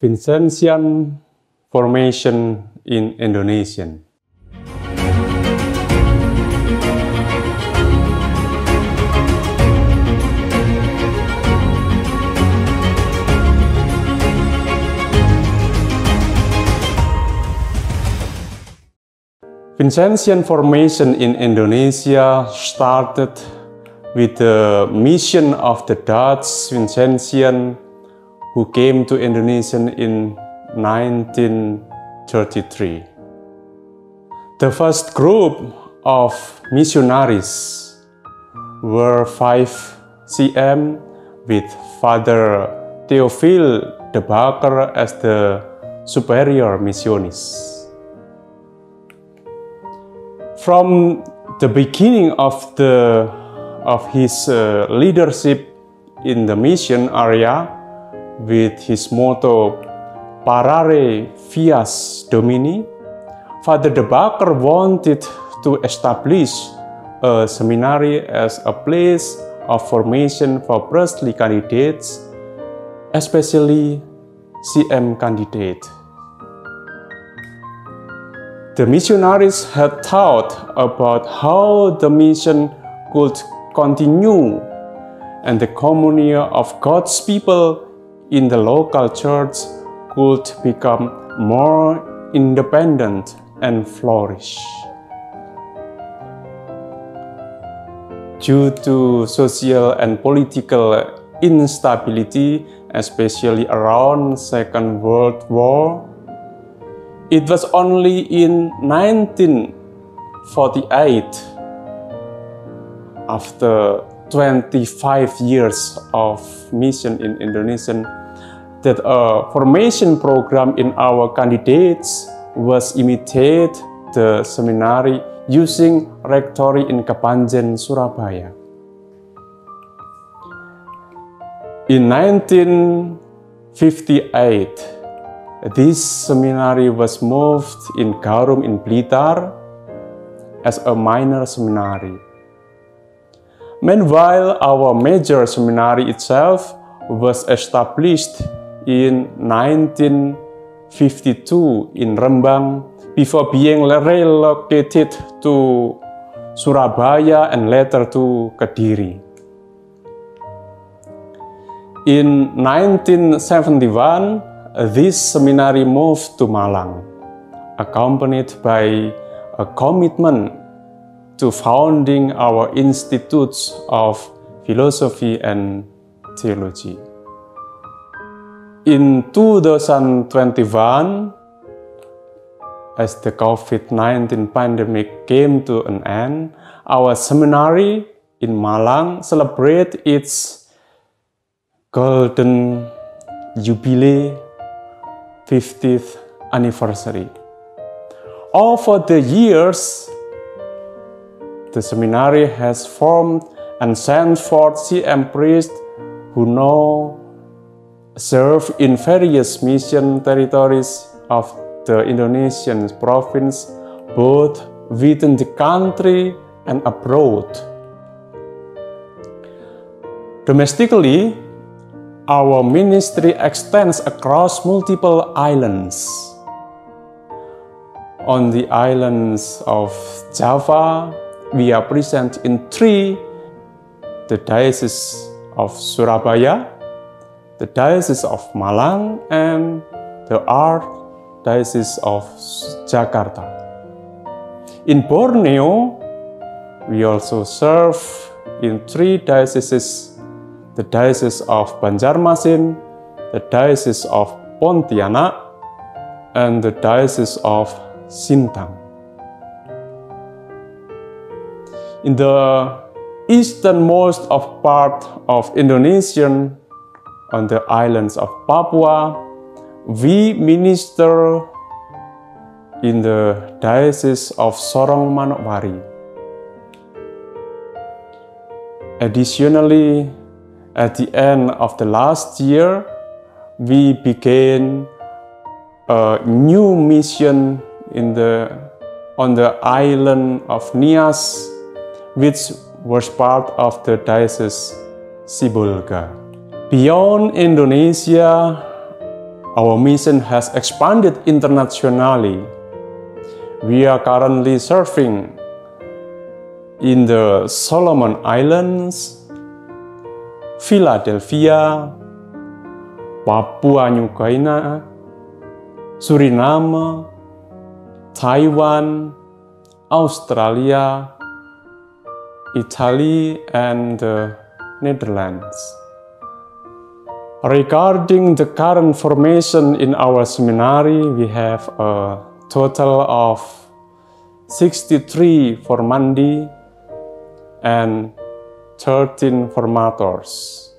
Vincentian formation in Indonesia. Vincentian formation in Indonesia started with the mission of the Dutch Vincentian who came to Indonesia in 1933. The first group of missionaries were 5 CM with Father Theophile de Bakker as the superior missionist. From the beginning of his leadership in the mission area, with his motto Parare Fias Domini, Father de Bakker wanted to establish a seminary as a place of formation for priestly candidates, especially CM candidate. The missionaries had thought about how the mission could continue and the communion of God's people in the local church could become more independent and flourish. Due to social and political instability, especially around Second World War, it was only in 1948, after 25 years of mission in Indonesia, that a formation program in our candidates was imitated the seminary using rectory in Kepanjen, Surabaya. In 1958, this seminary was moved in Garum in Blitar as a minor seminary. Meanwhile, our major seminary itself was established in 1952 in Rembang before being relocated to Surabaya and later to Kediri. In 1971, this seminary moved to Malang, accompanied by a commitment to founding our institutes of philosophy and theology. In 2021, as the COVID-19 pandemic came to an end, our seminary in Malang celebrated its golden jubilee 50th anniversary. Over the years, the seminary has formed and sent forth CM priests who now serve in various mission territories of the Indonesian province, both within the country and abroad. Domestically, our ministry extends across multiple islands. On the islands of Java, we are present in 3: the Diocese of Surabaya, the Diocese of Malang, and the Archdiocese of Jakarta. In Borneo, we also serve in 3 dioceses: the Diocese of Banjarmasin, the Diocese of Pontianak, and the Diocese of Sintang. In the easternmost part of Indonesia, on the islands of Papua, we minister in the Diocese of Sorong Manokwari. Additionally, at the end of the last year, we began a new mission on the island of Nias, which was part of the Diocese Sibolga. Beyond Indonesia, Our mission has expanded internationally. We are currently serving in the Solomon Islands, Philadelphia, Papua New Guinea, Suriname, Taiwan, Australia, Italy, and the Netherlands. Regarding the current formation in our seminary, we have a total of 63 formandi and 13 formators,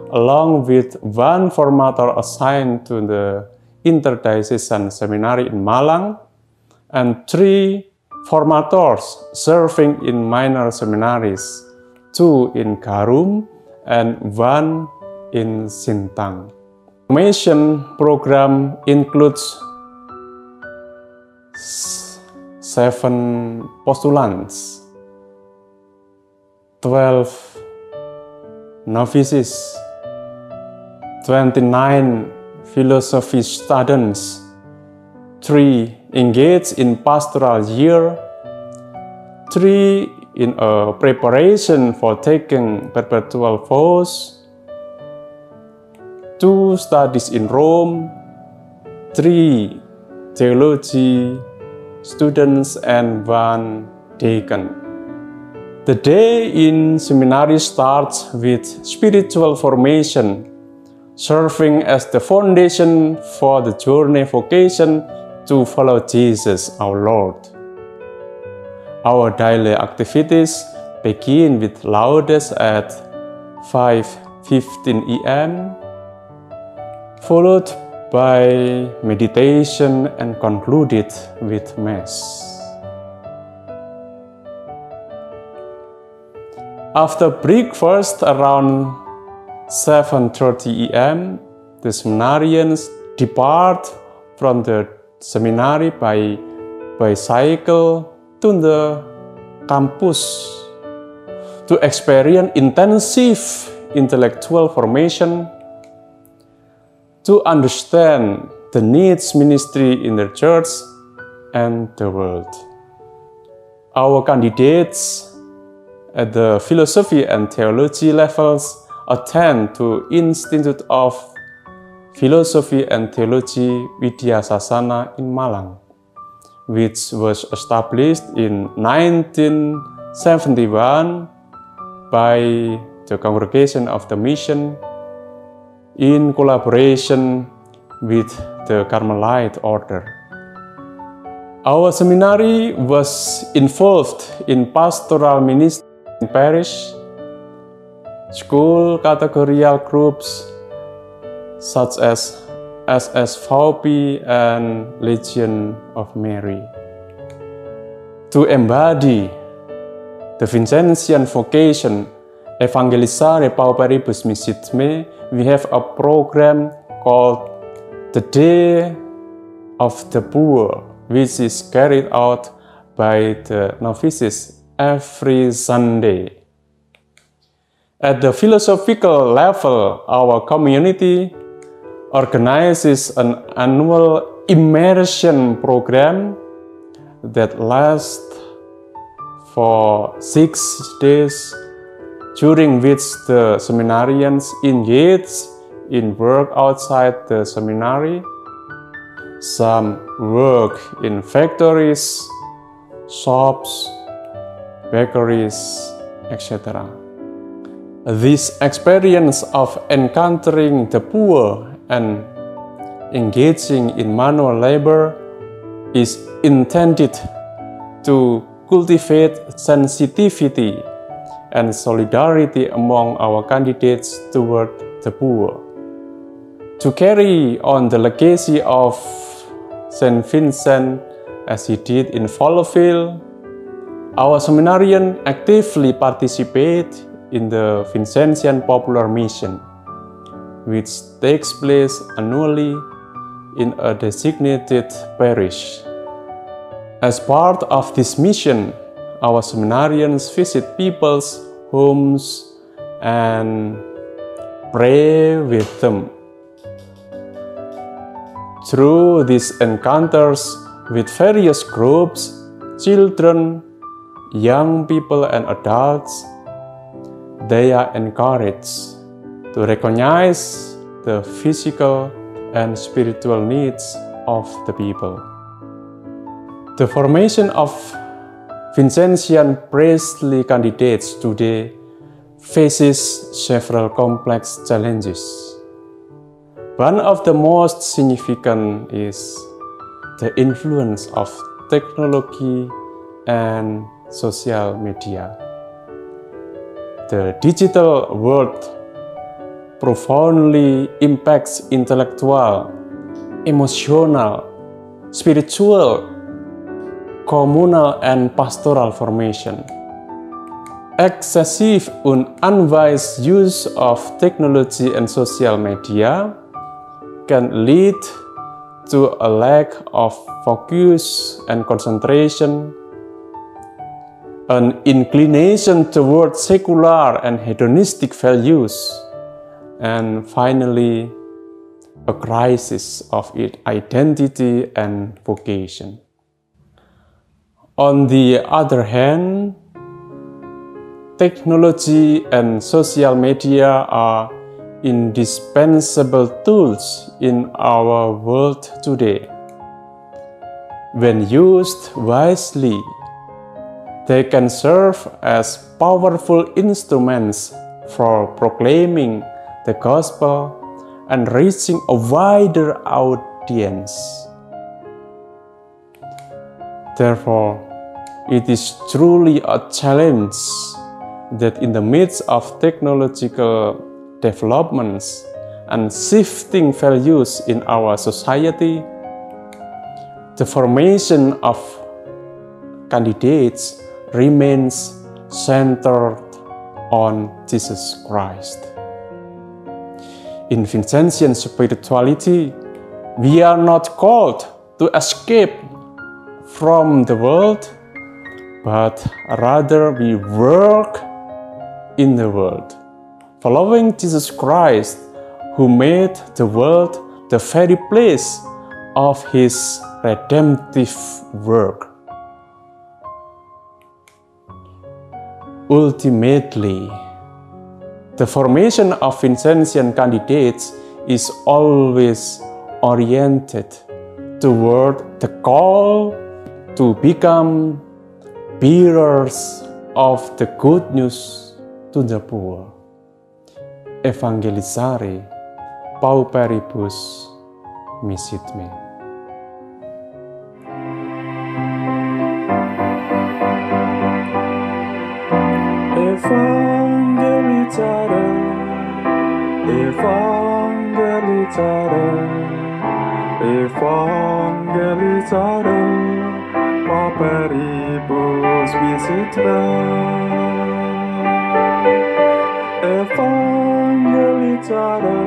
along with one formator assigned to the Interdiocesan Seminary in Malang and 3 formators serving in minor seminaries, 2 in Garum and 1 in Sintang. Formation program includes 7 postulants, 12 novices, 29 philosophy students, 3 engaged in pastoral year, 3 in a preparation for taking perpetual vows, 2 studies in Rome, 3 theology students, and 1 deacon. The day in seminary starts with spiritual formation, serving as the foundation for the journey vocation to follow Jesus our Lord. Our daily activities begin with laudes at 5:15 AM, followed by meditation and concluded with Mass. After breakfast around 7:30 AM, the seminarians depart from the seminary by bicycle to the campus to experience intensive intellectual formation, to understand the needs ministry in the church and the world. Our candidates at the philosophy and theology levels attend to Institute of Philosophy and Theology Widya Sasana in Malang, which was established in 1971 by the Congregation of the Mission in collaboration with the Carmelite Order. Our seminary was involved in pastoral ministry in parish, school categorical groups such as SSVP and Legion of Mary. To embody the Vincentian vocation, Evangelisare Pauperibus Misit Me, we have a program called the Day of the Poor, which is carried out by the novices every Sunday. At the philosophical level, our community organizes an annual immersion program that lasts for 6 days, during which the seminarians engage in work outside the seminary. Some work in factories, shops, bakeries, etc. This experience of encountering the poor and engaging in manual labor is intended to cultivate sensitivity and solidarity among our candidates toward the poor. To carry on the legacy of Saint Vincent as he did in Followville, our seminarians actively participate in the Vincentian Popular Mission, which takes place annually in a designated parish. As part of this mission, our seminarians visit people's homes and pray with them. Through these encounters with various groups, children, young people, and adults, they are encouraged to recognize the physical and spiritual needs of the people. The formation of Vincentian priestly candidates today faces several complex challenges. One of the most significant is the influence of technology and social media. The digital world profoundly impacts intellectual, emotional, spiritual, communal, and pastoral formation. Excessive and unwise use of technology and social media can lead to a lack of focus and concentration, an inclination toward secular and hedonistic values, and finally, a crisis of identity and vocation. On the other hand, technology and social media are indispensable tools in our world today. When used wisely, they can serve as powerful instruments for proclaiming the gospel and reaching a wider audience. Therefore, it is truly a challenge that in the midst of technological developments and shifting values in our society, the formation of candidates remains centered on Jesus Christ. In Vincentian spirituality, we are not called to escape from the world, but rather we work in the world, following Jesus Christ, who made the world the very place of his redemptive work. Ultimately, the formation of Vincentian candidates is always oriented toward the call to become bearers of the good news to the poor. Evangelizare pauperibus misit me. Evangelizare, evangelizare, evangelizare, pauperibus misit me. Evangelizare,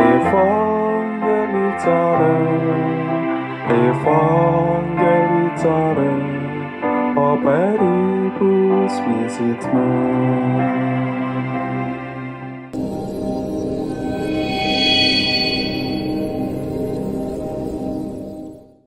evangelizare, evangelizare, pauperibus misit me.